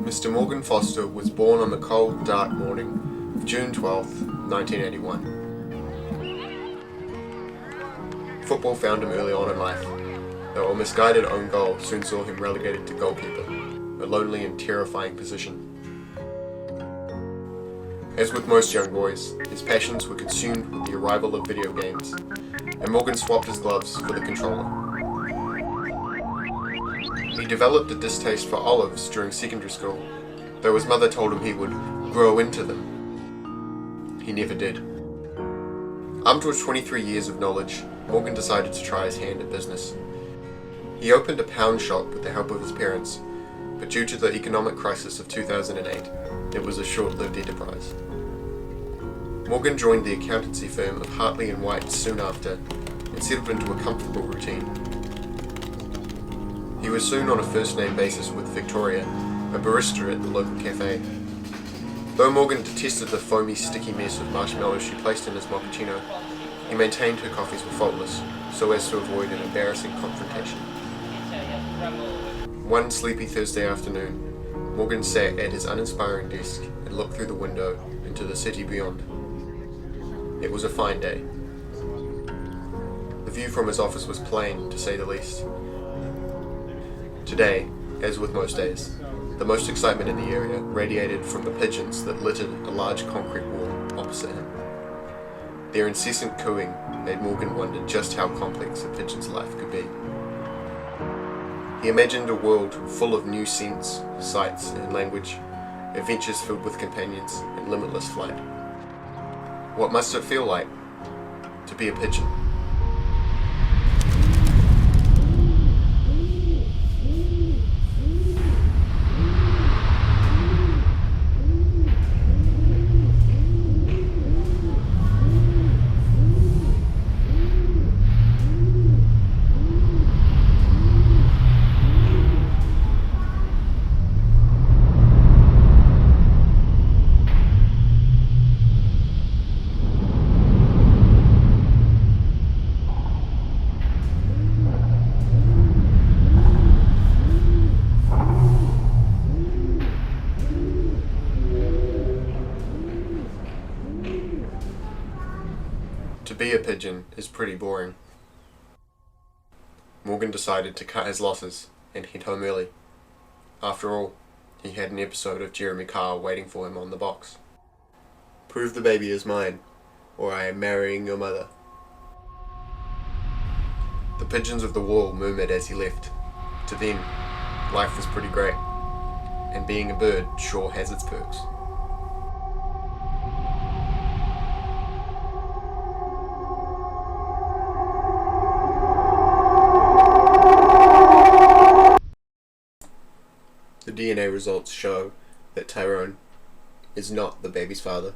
Mr. Morgan Foster was born on the cold, dark morning of June 12, 1981. Football found him early on in life, though a misguided own goal soon saw him relegated to goalkeeper, a lonely and terrifying position. As with most young boys, his passions were consumed with the arrival of video games, and Morgan swapped his gloves for the controller. He developed a distaste for olives during secondary school, though his mother told him he would grow into them. He never did. Armed with 23 years of knowledge, Morgan decided to try his hand at business. He opened a pound shop with the help of his parents, but due to the economic crisis of 2008, it was a short-lived enterprise. Morgan joined the accountancy firm of Hartley & White soon after and settled into a comfortable routine. He was soon on a first-name basis with Victoria, a barista at the local cafe. Though Morgan detested the foamy, sticky mess of marshmallows she placed in his mochaccino, he maintained her coffees were faultless, so as to avoid an embarrassing confrontation. One sleepy Thursday afternoon, Morgan sat at his uninspiring desk and looked through the window into the city beyond. It was a fine day. The view from his office was plain, to say the least. Today, as with most days, the most excitement in the area radiated from the pigeons that littered a large concrete wall opposite him. Their incessant cooing made Morgan wonder just how complex a pigeon's life could be. He imagined a world full of new scents, sights, and language, adventures filled with companions, and limitless flight. What must it feel like to be a pigeon? To be a pigeon is pretty boring. Morgan decided to cut his losses and head home early. After all, he had an episode of Jeremy Kyle waiting for him on the box. Prove the baby is mine, or I am marrying your mother. The pigeons of the wall murmured as he left. To them, life was pretty great, and being a bird sure has its perks. The DNA results show that Tyrone is not the baby's father.